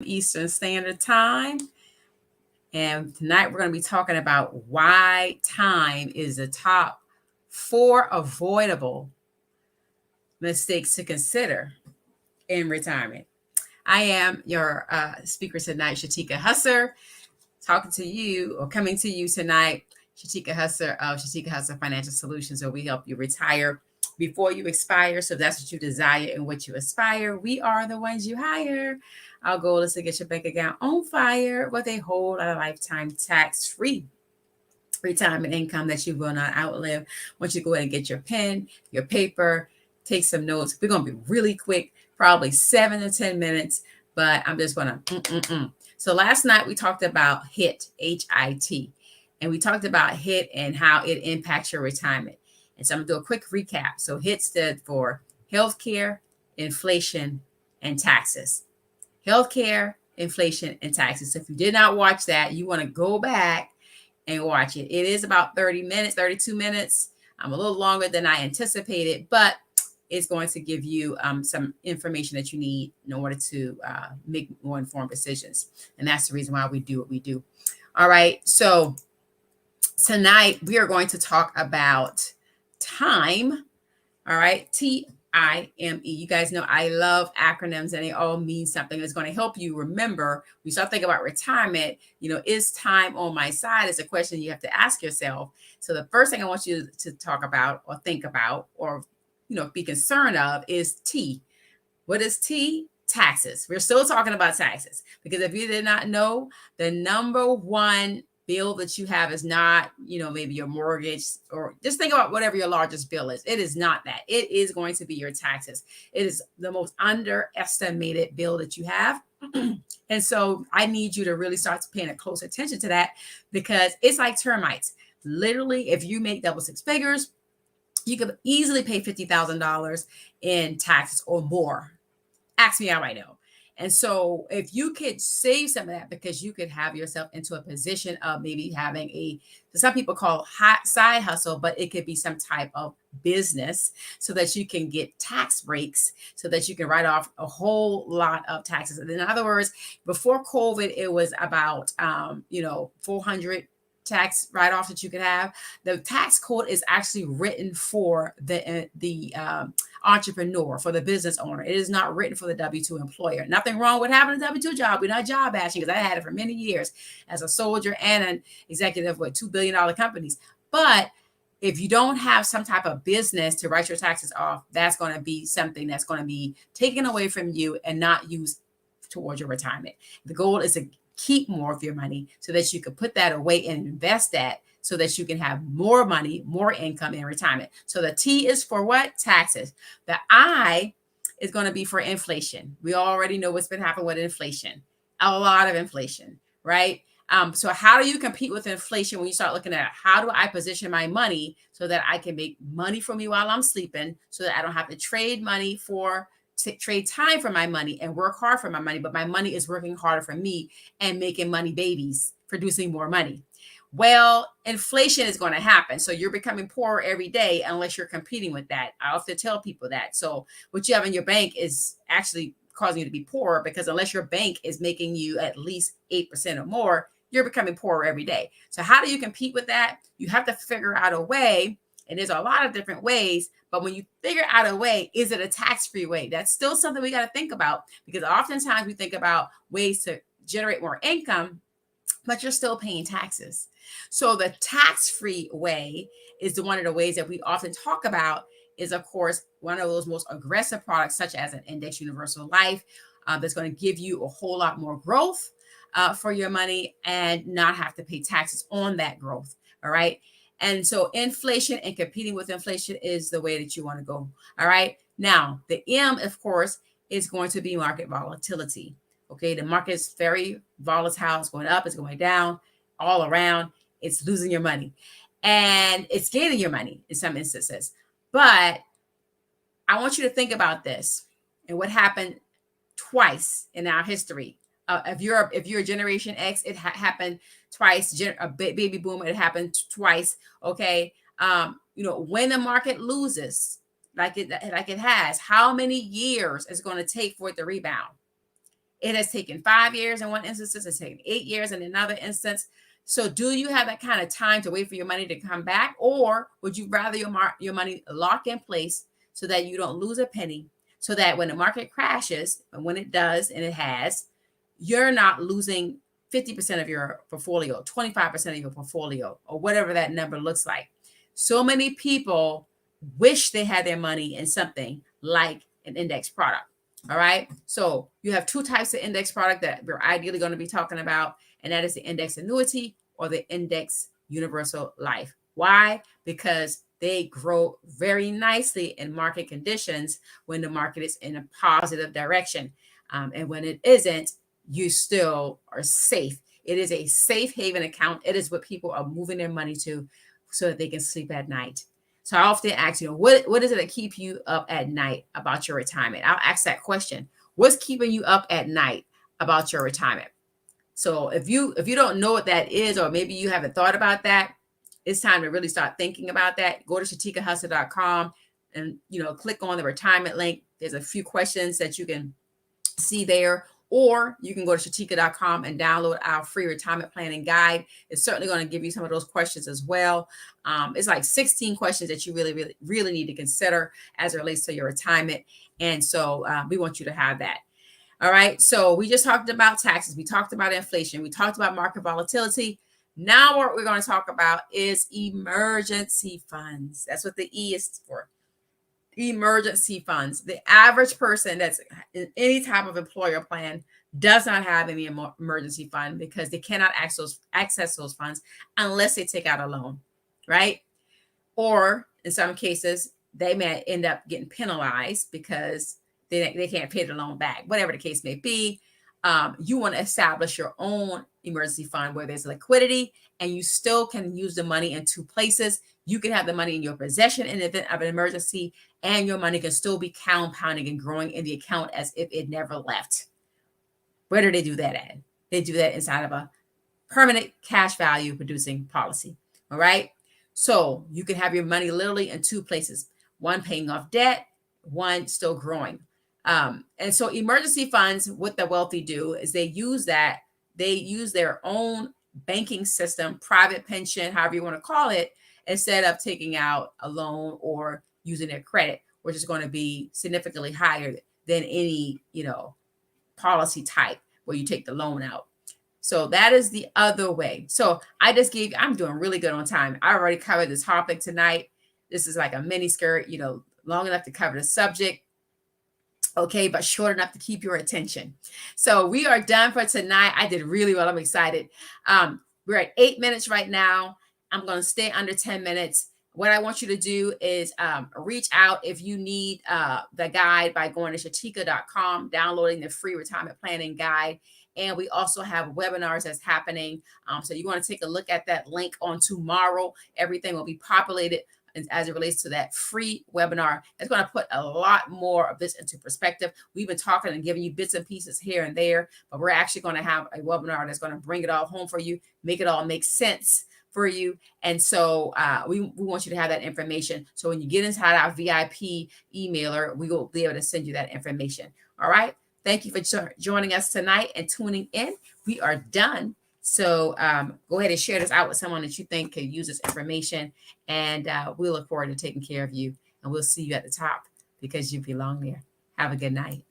Eastern Standard Time. And tonight we're going to be talking about why time is the top 4 avoidable mistakes to consider in retirement. I am your speaker tonight, Shateka Husser, talking to you or coming to you tonight, Shateka Husser of Shateka Husser Financial Solutions, where we help you retire before you expire. So if that's what you desire and what you aspire, we are the ones you hire. Our goal is to get your bank account on fire with a whole lot of lifetime tax-free retirement income that you will not outlive. Once you go ahead and get your pen, your paper, take some notes. We're going to be really quick, probably 7 to 10 minutes, but I'm just going to. So last night we talked about HIT, HIT, and we talked about HIT and how it impacts your retirement. And so I'm going to do a quick recap. So HIT stood for healthcare, inflation, and taxes. Healthcare, inflation, and taxes. So if you did not watch that, you want to go back and watch it. It is about 30 minutes, 32 minutes. I'm a little longer than I anticipated, but it's going to give you some information that you need in order to make more informed decisions. And that's the reason why we do what we do. All right. So tonight we are going to talk about time. All right. T.I.M.E. You guys know I love acronyms and they all mean something that's going to help you remember. When you start thinking about retirement, is time on my side is a question you have to ask yourself. So the first thing I want you to talk about or think about or, be concerned of is T. What is T? Taxes. We're still talking about taxes because if you did not know, the number one bill that you have is not, maybe your mortgage or just think about whatever your largest bill is. It is not that. It is going to be your taxes. It is the most underestimated bill that you have. And so I need you to really start paying a close attention to that because it's like termites. Literally, if you make double six figures, you could easily pay $50,000 in taxes or more. Ask me how I know. And so if you could save some of that because you could have yourself into a position of maybe having some people call hot side hustle, but it could be some type of business so that you can get tax breaks so that you can write off a whole lot of taxes. And in other words, before COVID, it was about, 400 tax write-off that you could have. The tax code is actually written for the entrepreneur, for the business owner. It is not written for the W-2 employer. Nothing wrong with having a W-2 job. We're not job bashing because I had it for many years as a soldier and an executive with $2 billion companies. But if you don't have some type of business to write your taxes off, that's going to be something that's going to be taken away from you and not used towards your retirement. The goal is to keep more of your money so that you can put that away and invest that so that you can have more money, more income in retirement. So the T is for what? Taxes. The I is going to be for inflation. We already know what's been happening with inflation. A lot of inflation, right? So how do you compete with inflation when you start looking at how do I position my money so that I can make money for me while I'm sleeping so that I don't have to trade money trade time for my money and work hard for my money, but my money is working harder for me and making money babies, producing more money. Well, inflation is going to happen. So you're becoming poorer every day unless you're competing with that. I often tell people that. So what you have in your bank is actually causing you to be poorer because unless your bank is making you at least 8% or more, you're becoming poorer every day. So how do you compete with that? You have to figure out a way. And there's a lot of different ways, but when you figure out a way, is it a tax-free way? That's still something we got to think about because oftentimes we think about ways to generate more income, but you're still paying taxes. So the tax-free way is one of the ways that we often talk about is, of course, one of those most aggressive products, such as an index universal life that's going to give you a whole lot more growth for your money and not have to pay taxes on that growth. All right. And so inflation and competing with inflation is the way that you want to go. All right. Now, the M, of course, is going to be market volatility. Okay. The market is very volatile. It's going up. It's going down all around. It's losing your money and it's gaining your money in some instances. But I want you to think about this and what happened twice in our history. If you're Generation X, it happened twice. A baby boom, it happened twice. Okay, when the market loses, like it has, how many years is it going to take for it to rebound? It has taken 5 years in one instance. It's taken 8 years in another instance. So do you have that kind of time to wait for your money to come back? Or would you rather your money lock in place so that you don't lose a penny, so that when the market crashes, and when it does, and it has, you're not losing 50% of your portfolio, 25% of your portfolio, or whatever that number looks like. So many people wish they had their money in something like an index product. All right. So you have two types of index product that we're ideally going to be talking about, and that is the index annuity or the index universal life. Why? Because they grow very nicely in market conditions when the market is in a positive direction. And when it isn't, you still are safe. It is a safe haven account. It is what people are moving their money to so that they can sleep at night. So I often ask, what is it that keep you up at night about your retirement? I'll ask that question. What's keeping you up at night about your retirement? So if you don't know what that is, or maybe you haven't thought about that, it's time to really start thinking about that. Go to shatekahusser.com and click on the retirement link. There's a few questions that you can see there, or you can go to shateka.com and download our free retirement planning guide. It's certainly going to give you some of those questions as well. It's like 16 questions that you really need to consider as it relates to your retirement. And so we want you to have that. All right. So we just talked about taxes. We talked about inflation. We talked about market volatility. Now what we're going to talk about is emergency funds. That's what the E is for. Emergency funds. The average person that's in any type of employer plan does not have any emergency fund because they cannot access those funds unless they take out a loan, right? Or in some cases, they may end up getting penalized because they can't pay the loan back. Whatever the case may be, you want to establish your own emergency fund where there's liquidity and you still can use the money in two places. You can have the money in your possession in the event of an emergency, and your money can still be compounding and growing in the account as if it never left. Where do they do that at? They do that inside of a permanent cash value producing policy. All right. So you can have your money literally in two places, one paying off debt, one still growing. And so emergency funds, what the wealthy do is they use their own banking system, private pension, however you want to call it, instead of taking out a loan or using their credit, which is going to be significantly higher than any, policy type where you take the loan out. So that is the other way. So I'm doing really good on time. I already covered this topic tonight. This is like a mini skirt, long enough to cover the subject. Okay, but short enough to keep your attention. So we are done for tonight. I did really well. I'm excited. We're at 8 minutes right now. I'm going to stay under 10 minutes. What I want you to do is reach out if you need the guide by going to shateka.com, downloading the free retirement planning guide. And we also have webinars that's happening. So you want to take a look at that link on tomorrow. Everything will be populated as it relates to that free webinar. It's going to put a lot more of this into perspective. We've been talking and giving you bits and pieces here and there, but we're actually going to have a webinar that's going to bring it all home for you, make it all make sense for you. And so we want you to have that information. So when you get inside our VIP emailer, we will be able to send you that information. All right. Thank you for joining us tonight and tuning in. We are done. So go ahead and share this out with someone that you think could use this information. And we look forward to taking care of you. And we'll see you at the top because you belong there. Have a good night.